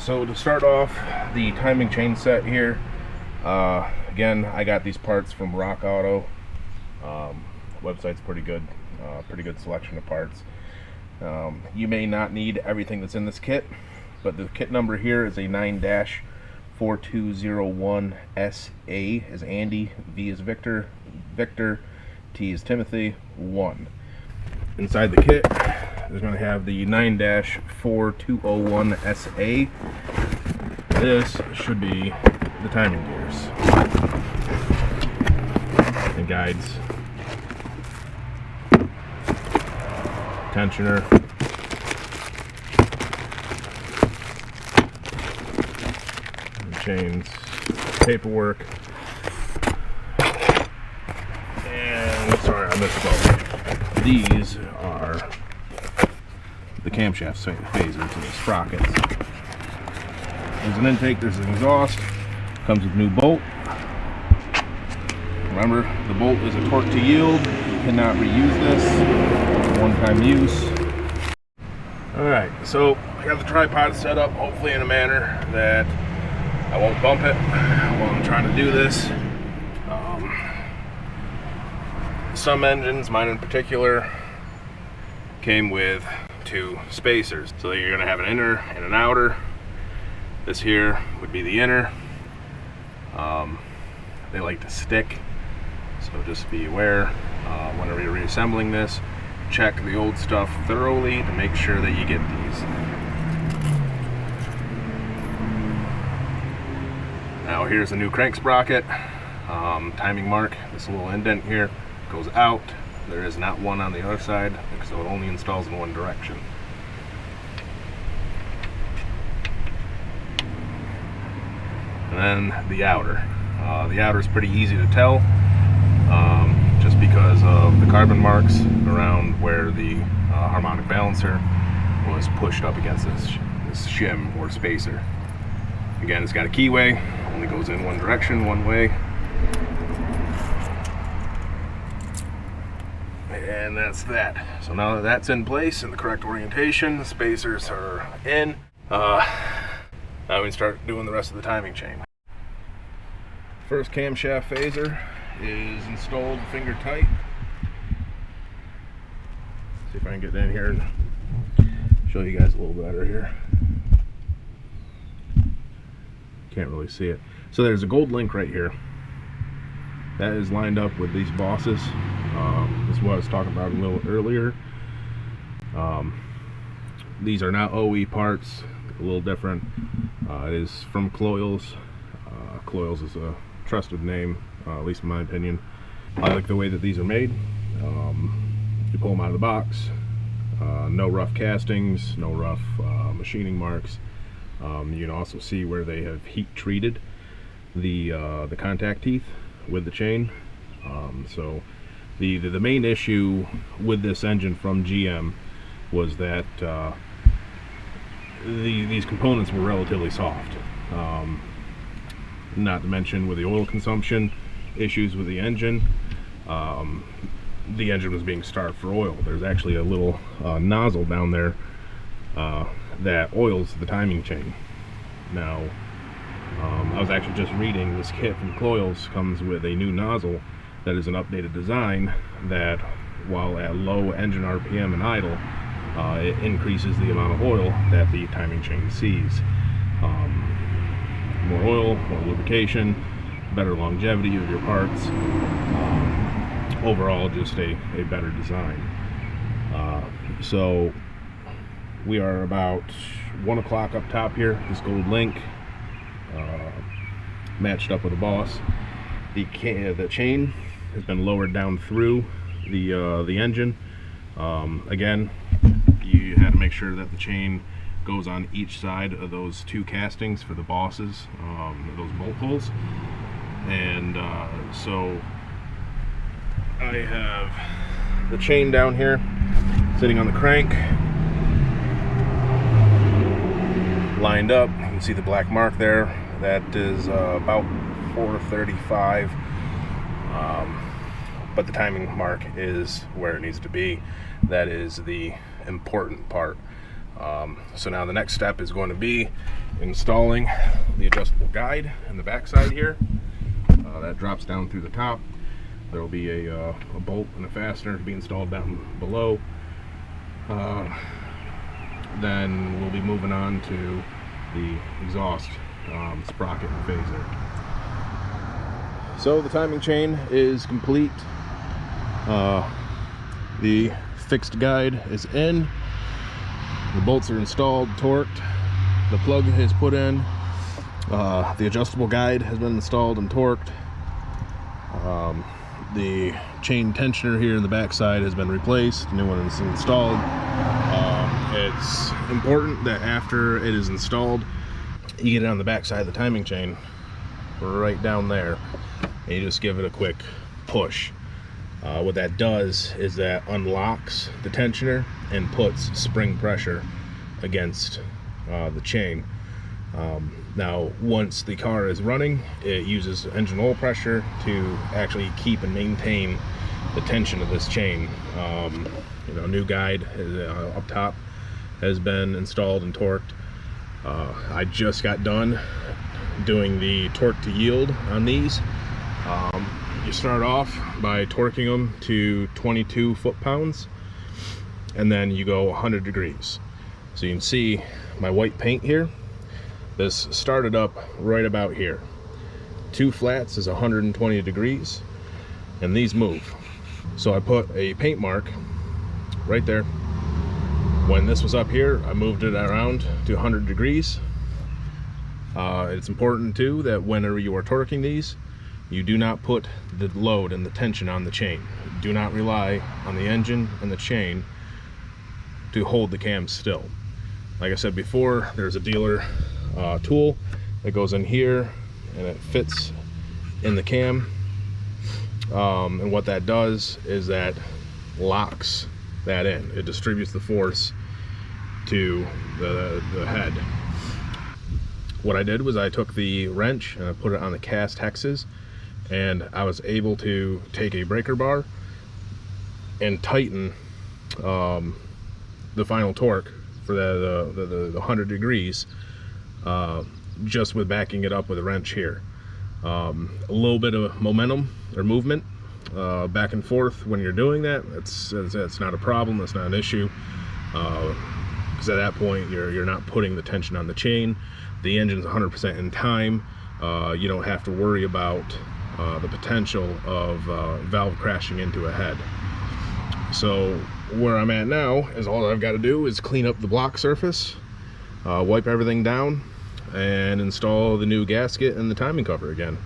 So to start off the timing chain set here, again, I got these parts from Rock Auto. Website's pretty good selection of parts. You may not need everything that's in this kit, but the kit number here is a 9-4201SA is Andy, V is Victor, T is Timothy, 1. Inside the kit, there's going to have the 9-4201SA. This should be the timing gears and guides, tensioner, and chains, paperwork, and sorry, I misspoke. These are the camshaft phasers and the sprockets. There's an intake, there's an exhaust, comes with a new bolt. Remember, the bolt is a torque to yield. You cannot reuse this. One-time use. Alright, so I got the tripod set up, hopefully in a manner that I won't bump it while I'm trying to do this. Some engines, mine in particular, came with 2 spacers. So you're going to have an inner and an outer. This here would be the inner. They like to stick, so just be aware whenever you're reassembling this. Check the old stuff thoroughly to make sure that you get these. Now here's a new crank sprocket, timing mark. This little indent here goes out. There is not one on the other side, so it only installs in one direction. And then the outer. The outer is pretty easy to tell, just because of the carbon marks around where the harmonic balancer was pushed up against this shim or spacer. Again, it's got a keyway, only goes in one direction, one way. And that's that. So now that that's in place in the correct orientation, the spacers are in, now we can start doing the rest of the timing chain. First camshaft phaser is installed finger tight. See if I can get in here and show you guys a little better here. Can't really see it. So there's a gold link right here. That is lined up with these bosses. This is what I was talking about a little earlier. These are not OE parts, a little different. It is from Coils. Coils is a trusted name, at least in my opinion. I like the way that these are made. You pull them out of the box, no rough castings, no rough machining marks. You can also see where they have heat treated the contact teeth with the chain. So the main issue with this engine from GM was that these components were relatively soft. Not to mention with the oil consumption issues with the engine was being starved for oil. There's actually a little nozzle down there that oils the timing chain. Now I was actually just reading this kit from Coils comes with a new nozzle that is an updated design that, while at low engine RPM and idle, it increases the amount of oil that the timing chain sees. More oil, more lubrication, better longevity of your parts. Overall, just a better design. So we are about 1 o'clock up top here. This gold link matched up with the boss. The chain has been lowered down through the engine. Again, you had to make sure that the chain goes on each side of those 2 castings for the bosses, those bolt holes. And so I have the chain down here sitting on the crank, lined up. You can see the black mark there. That is about 435, but the timing mark is where it needs to be. That is the important part. So now the next step is going to be installing the adjustable guide in the back side here. That drops down through the top. There will be a bolt and a fastener to be installed down below. Then we'll be moving on to the exhaust sprocket and phaser. So the timing chain is complete. The fixed guide is in. The bolts are installed, torqued. The plug is put in. The adjustable guide has been installed and torqued. The chain tensioner here in the back side has been replaced. The new one is installed. It's important that after it is installed, you get it on the back side of the timing chain, right down there, and you just give it a quick push. What that does is that unlocks the tensioner and puts spring pressure against the chain. Now, once the car is running, it uses engine oil pressure to actually keep and maintain the tension of this chain. New guide up top has been installed and torqued. I just got done doing the torque to yield on these. You start off by torquing them to 22 foot-pounds, and then you go 100 degrees. So you can see my white paint here. This started up right about here. 2 flats is 120 degrees, and these move. So I put a paint mark right there. When this was up here, I moved it around to 100 degrees. It's important too that whenever you are torquing these, you do not put the load and the tension on the chain. Do not rely on the engine and the chain to hold the cam still. Like I said before, there's a dealer tool that goes in here and it fits in the cam. And what that does is that locks that in. It distributes the force to the head. What I did was I took the wrench and I put it on the cast hexes, and I was able to take a breaker bar and tighten the final torque for the 100 degrees just with backing it up with a wrench here. A little bit of momentum or movement back and forth when you're doing that, it's not a problem, it's not an issue, because at that point you're not putting the tension on the chain. The engine's 100% in time. You don't have to worry about the potential of valve crashing into a head. So where I'm at now is all I've got to do is clean up the block surface, wipe everything down, and install the new gasket and the timing cover again.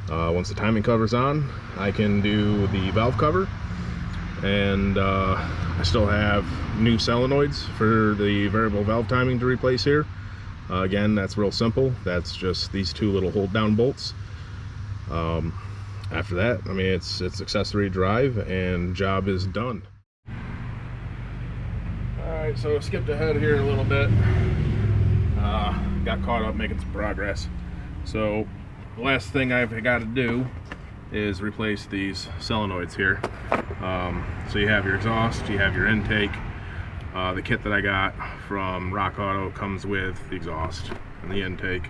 Once the timing cover's on, I can do the valve cover, and I still have new solenoids for the variable valve timing to replace here. Again, that's real simple. That's just these 2 little hold down bolts. After that, I mean, it's accessory drive and job is done. Alright, so skipped ahead here a little bit. Got caught up making some progress. So the last thing I've got to do is replace these solenoids here. So you have your exhaust, you have your intake. The kit that I got from Rock Auto comes with the exhaust and the intake.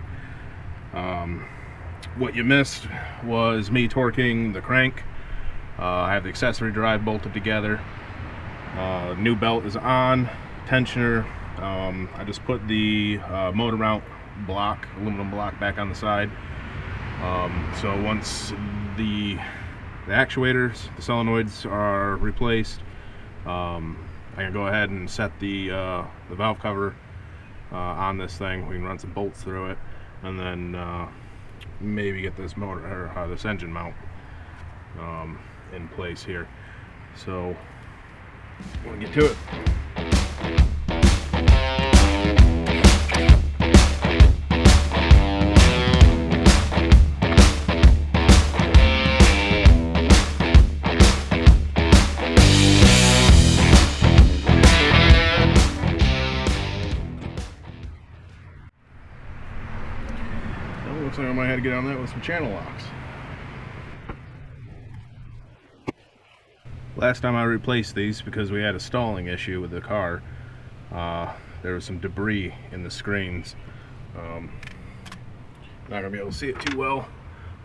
What you missed was me torquing the crank. I have the accessory drive bolted together. New belt is on, tensioner. I just put the motor mount block, aluminum block, back on the side. So once the actuators, the solenoids are replaced, I can go ahead and set the valve cover on this thing. We can run some bolts through it, and then maybe get this motor or this engine mount in place here. So we'll get to it. Looks like I might have to get on that with some channel locks. Last time I replaced these, because we had a stalling issue with the car, there was some debris in the screens Not gonna be able to see it too well,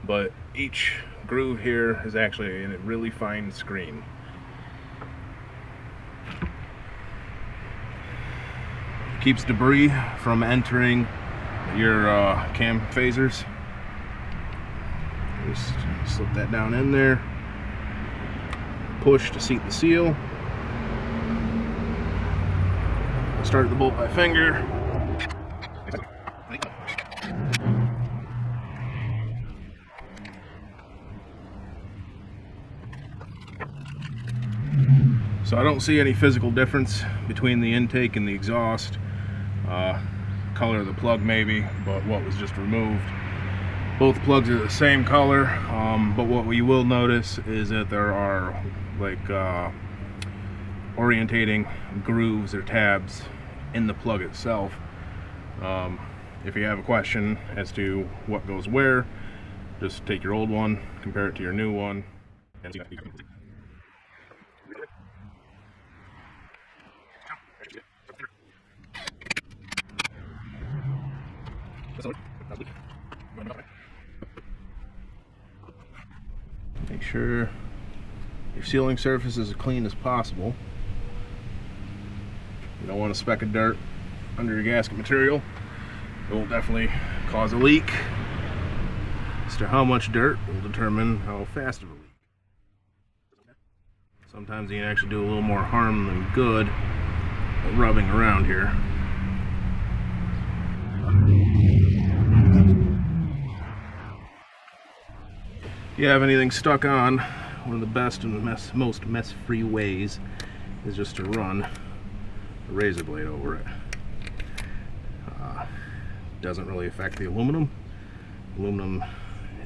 but each groove here is actually in a really fine screen. Keeps debris from entering your cam phasers. Just slip that down in there. Push to seat the seal. Start the bolt by finger. So I don't see any physical difference between the intake and the exhaust. Color of the plug maybe, but what was just removed. Both plugs are the same color, but what we will notice is that there are like orientating grooves or tabs in the plug itself. If you have a question as to what goes where, just take your old one, compare it to your new one, and make sure your sealing surface is as clean as possible. You don't want a speck of dirt under your gasket material. It will definitely cause a leak. As to how much dirt will determine how fast of a leak. Sometimes you can actually do a little more harm than good rubbing around here. If you have anything stuck on, one of the best and most mess-free ways is just to run a razor blade over it. Doesn't really affect the aluminum. Aluminum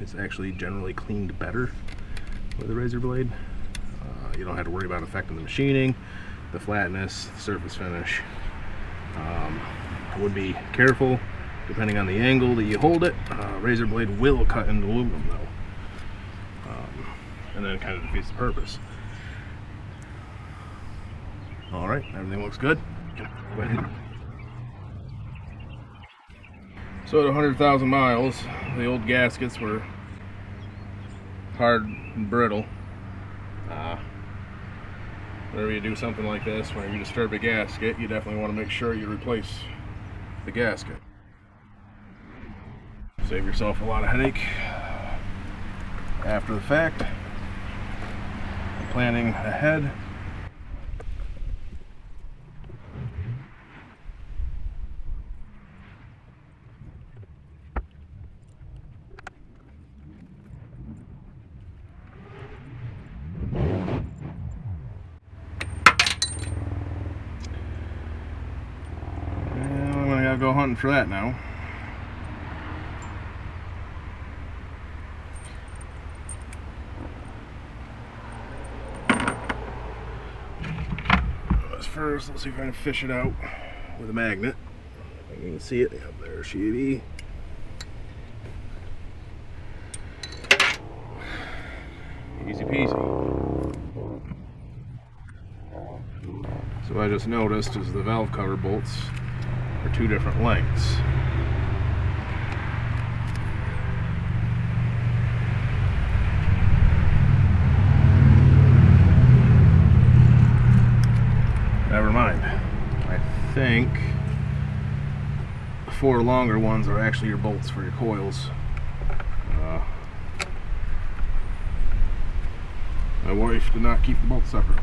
is actually generally cleaned better with a razor blade. You don't have to worry about affecting the machining, the flatness, the surface finish. I would be careful depending on the angle that you hold it. Razor blade will cut into aluminum though. And then it kind of defeats the purpose. Alright, everything looks good. Go ahead. So at 100,000 miles, the old gaskets were hard and brittle. Whenever you do something like this, whenever you disturb a gasket, you definitely want to make sure you replace the gasket. Save yourself a lot of headache after the fact. Planning ahead. I'm gonna go hunting for that now. First, let's see if I can fish it out with a magnet. You can see it. Yep, there she is. Easy peasy. So what I just noticed is the valve cover bolts are two different lengths. Never mind. I think the four longer ones are actually your bolts for your coils. My wife did not keep the bolts separate.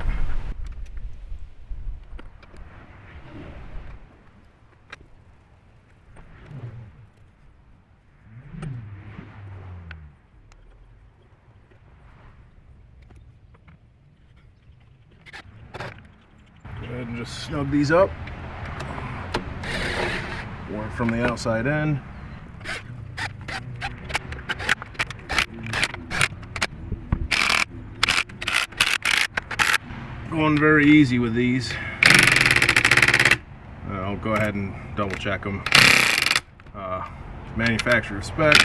Go ahead and just snug these up. Work from the outside in. Going very easy with these. I'll go ahead and double check them. Manufacturer spec.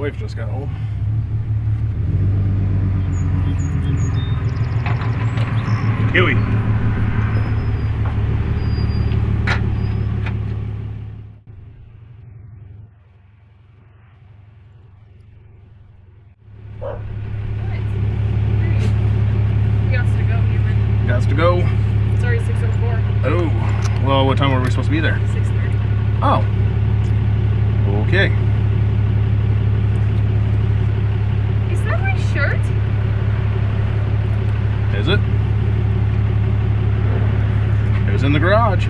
wife just got home. Huey. Gots to go. It's already 6:04. Oh, well, what time were we supposed to be there? 6:30. Oh, okay. Is that my shirt? Is it? It was in the garage.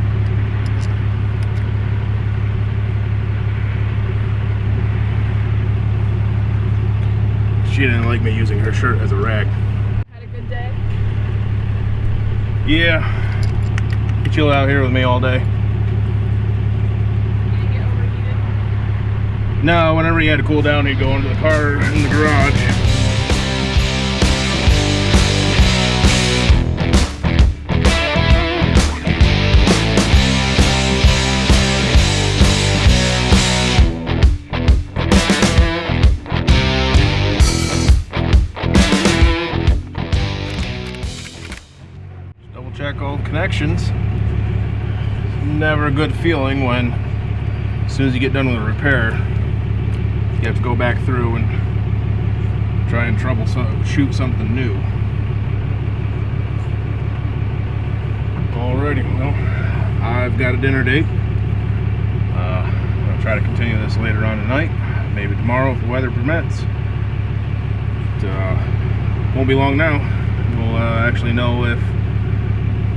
She didn't like me using her shirt as a rag. Had a good day? Yeah. He chilled out here with me all day. You didn't get overheated? No, whenever he had to cool down, he'd go into the car in the garage. Check all the connections. Never a good feeling when, as soon as you get done with a repair, you have to go back through and try and shoot something new. Alrighty, well, I've got a dinner date. I'm going to try to continue this later on tonight, maybe tomorrow if the weather permits. It won't be long now. We'll actually know if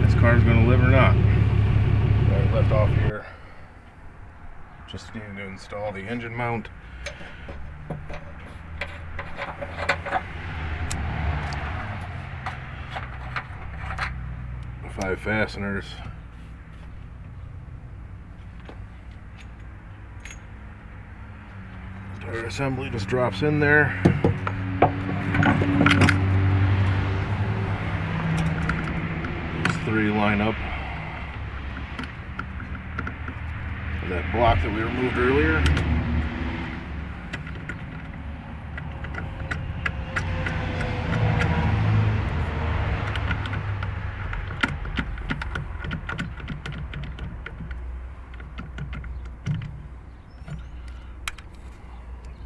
this car's going to live or not. I left off here. Just needing to install the engine mount. Five fasteners. Our assembly just drops in there. Three line up that block that we removed earlier.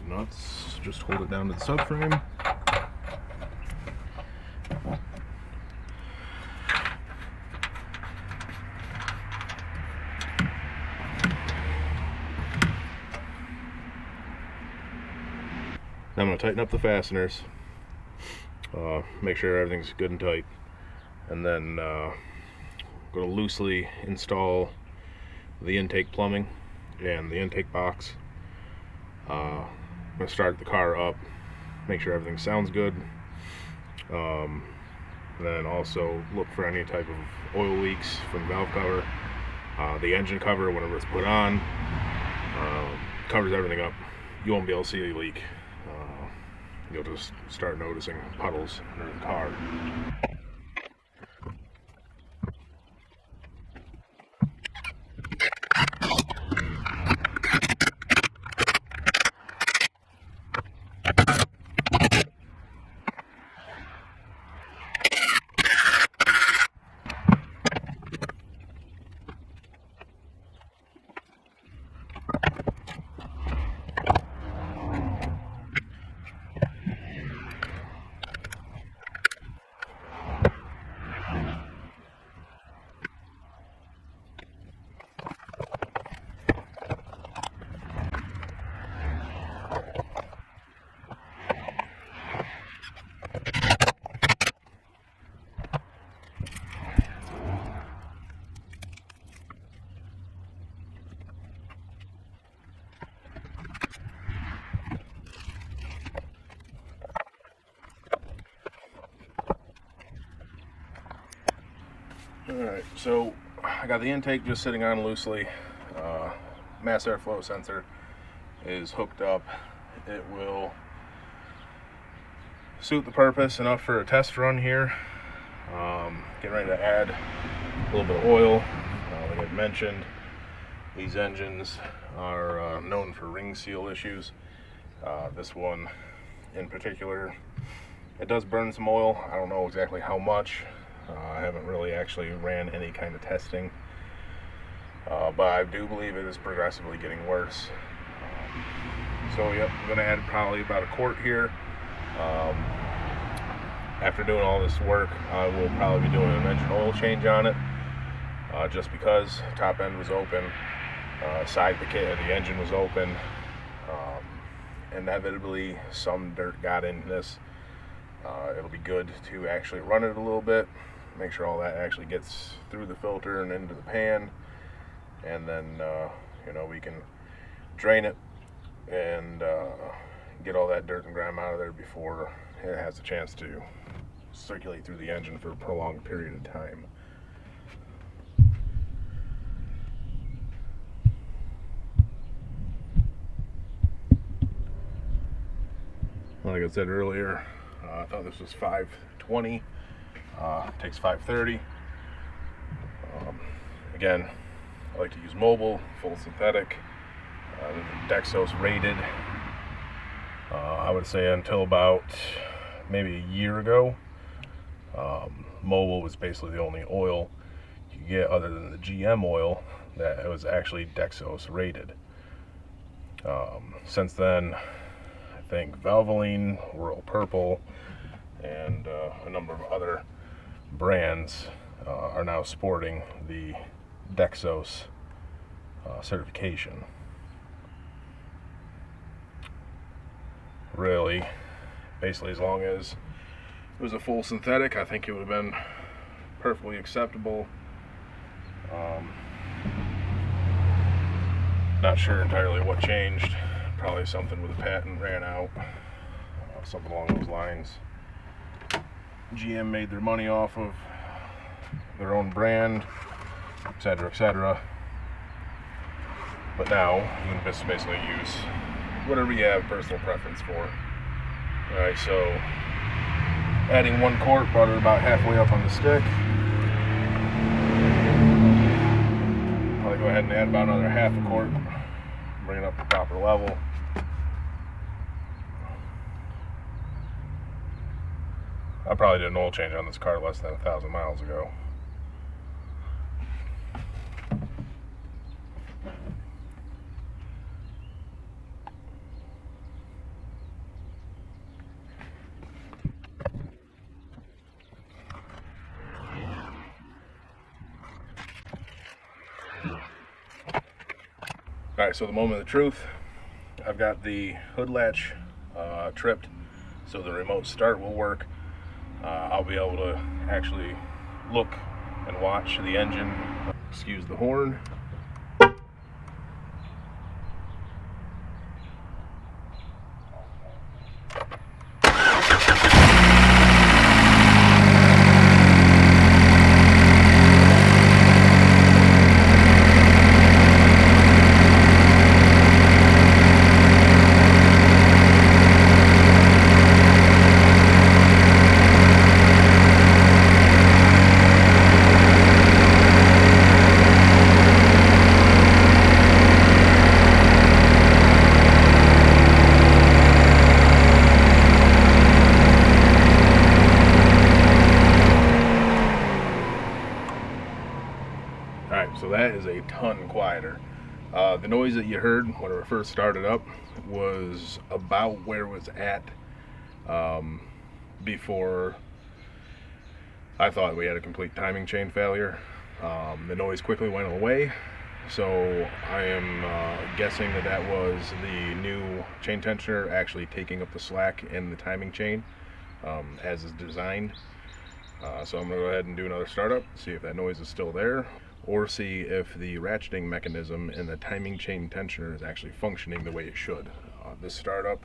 Nuts, just hold it down to the subframe. I'm going to tighten up the fasteners, make sure everything's good and tight, and then going to loosely install the intake plumbing and the intake box. I'm going to start the car up, make sure everything sounds good, and then also look for any type of oil leaks from valve cover. The engine cover, whenever it's put on, covers everything up. You won't be able to see a leak. You'll just start noticing puddles under the car. Alright, so I got the intake just sitting on loosely. Mass airflow sensor is hooked up. It will suit the purpose enough for a test run here. Getting ready to add a little bit of oil. Like I mentioned, these engines are known for ring seal issues. This one in particular, it does burn some oil. I don't know exactly how much. I haven't really actually ran any kind of testing, but I do believe it is progressively getting worse. So yep, I'm gonna add probably about a quart here. After doing all this work, I will probably be doing an engine oil change on it, just because top end was open, side of the engine was open. Inevitably some dirt got in this. It'll be good to actually run it a little bit, make sure all that actually gets through the filter and into the pan, and then you know, we can drain it and get all that dirt and grime out of there before it has a chance to circulate through the engine for a prolonged period of time. Like I said earlier, I thought this was 520. Takes 530. Again, I like to use mobile, full synthetic, Dexos rated. I would say until about maybe a year ago, mobile was basically the only oil you could get other than the GM oil that was actually Dexos rated. Since then, I think Valvoline, Royal Purple, and a number of other brands are now sporting the Dexos certification. Really, basically, as long as it was a full synthetic, I think it would have been perfectly acceptable. Not sure entirely what changed. Probably something with the patent ran out, something along those lines. GM made their money off of their own brand, etc., etc. But now you can just basically use whatever you have personal preference for. Alright, so adding 1 quart brought it about halfway up on the stick. I'll go ahead and add about another half a quart, bring it up to proper level. I probably did an oil change on this car less than 1,000 miles ago. Alright, so the moment of the truth. I've got the hood latch tripped, so the remote start will work. I'll be able to actually look and watch the engine. Excuse the horn. So that is a ton quieter. The noise that you heard when it first started up was about where it was at before I thought we had a complete timing chain failure. The noise quickly went away, so I am guessing that that was the new chain tensioner actually taking up the slack in the timing chain as is designed. So I'm going to go ahead and do another startup, see if that noise is still there, or see if the ratcheting mechanism in the timing chain tensioner is actually functioning the way it should. This startup,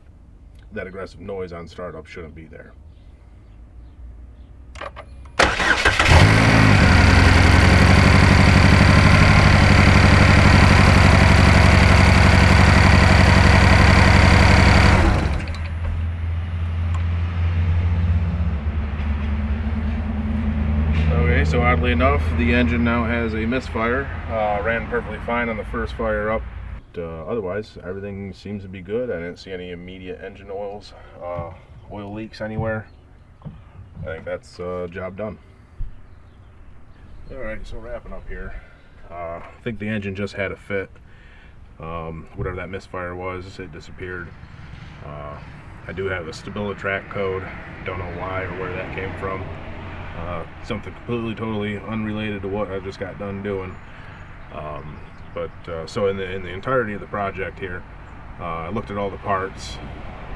that aggressive noise on startup shouldn't be there. So oddly enough, the engine now has a misfire. Ran perfectly fine on the first fire up. otherwise everything seems to be good. I didn't see any immediate engine oil leaks anywhere. I think that's job done. Alright, so wrapping up here. I think the engine just had a fit. Whatever that misfire was, it disappeared. I do have a StabiliTrak code. Don't know why or where that came from. Something completely, totally unrelated to what I just got done doing. So in the entirety of the project here, I looked at all the parts,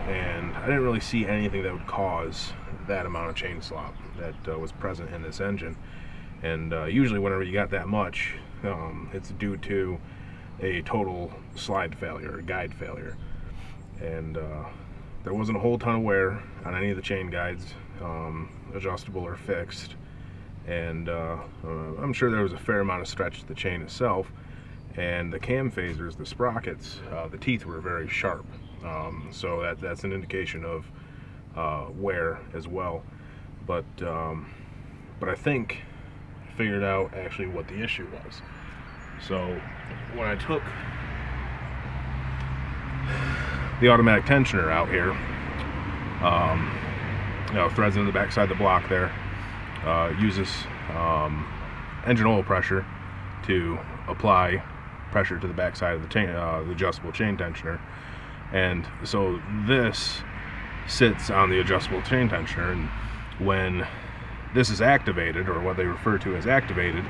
and I didn't really see anything that would cause that amount of chain slop that was present in this engine. And usually whenever you got that much, it's due to a total slide failure, or guide failure. And there wasn't a whole ton of wear on any of the chain guides, adjustable or fixed. And I'm sure there was a fair amount of stretch to the chain itself. And the cam phasers, the sprockets, the teeth were very sharp. So that's an indication of wear as well. But I think I figured out actually what the issue was. So when I took the automatic tensioner out here, threads in the back side of the block there, uses engine oil pressure to apply pressure to the back side of the chain, the adjustable chain tensioner. And so this sits on the adjustable chain tensioner, and when this is activated, or what they refer to as activated,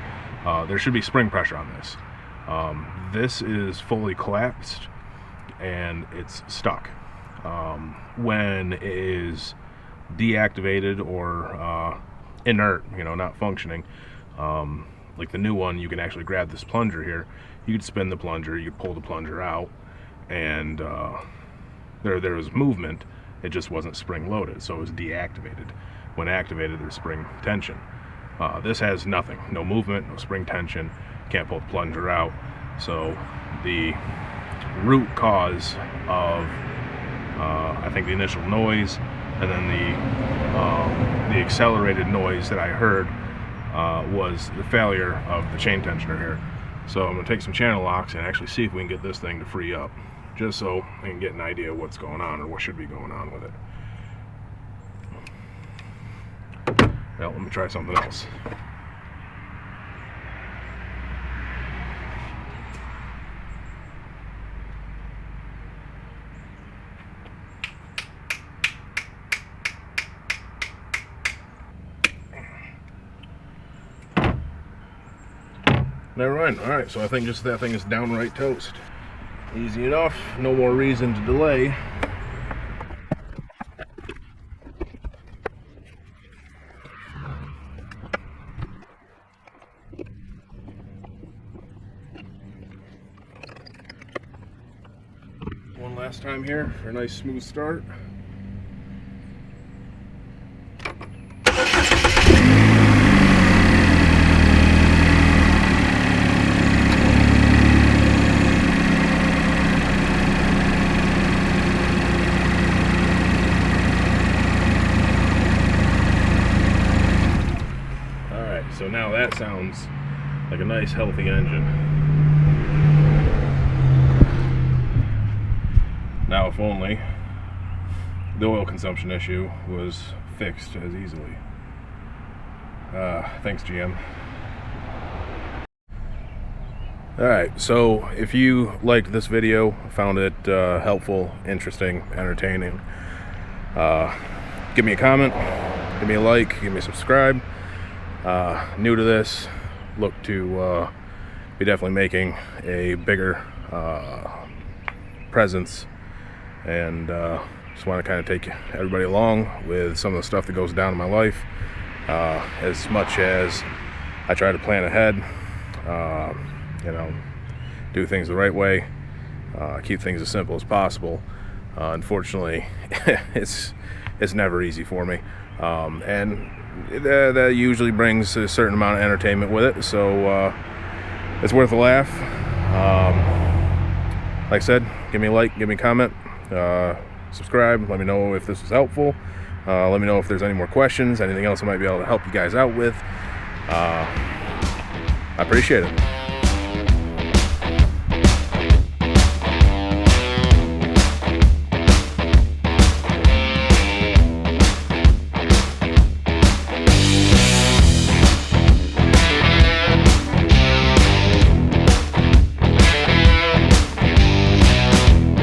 there should be spring pressure on this. This is fully collapsed and it's stuck. When it is deactivated or inert, not functioning, like the new one, you can actually grab this plunger here, you could spin the plunger, you could pull the plunger out, and there was movement, it just wasn't spring loaded, so it was deactivated. When activated, there's spring tension. This has nothing, no movement, no spring tension, can't pull the plunger out. So the root cause of I think the initial noise, and then the accelerated noise that I heard was the failure of the chain tensioner here. So I'm going to take some channel locks and actually see if we can get this thing to free up, just so I can get an idea of what's going on, or what should be going on with it. Well, let me try something else. Never mind. Alright, so I think just that thing is downright toast. Easy enough, no more reason to delay. One last time here for a nice smooth start. So now that sounds like a nice healthy engine. Now if only the oil consumption issue was fixed as easily. Thanks, GM. Alright, so if you liked this video, found it helpful, interesting, entertaining, give me a comment, give me a like, give me a subscribe. New to this, look to be definitely making a bigger presence, and just want to kind of take everybody along with some of the stuff that goes down in my life, as much as I try to plan ahead, do things the right way, keep things as simple as possible. Unfortunately, it's never easy for me, and that usually brings a certain amount of entertainment with it, so it's worth a laugh. Like I said, give me a like, give me a comment, subscribe, let me know if this was helpful, let me know if there's any more questions, anything else I might be able to help you guys out with. I appreciate it.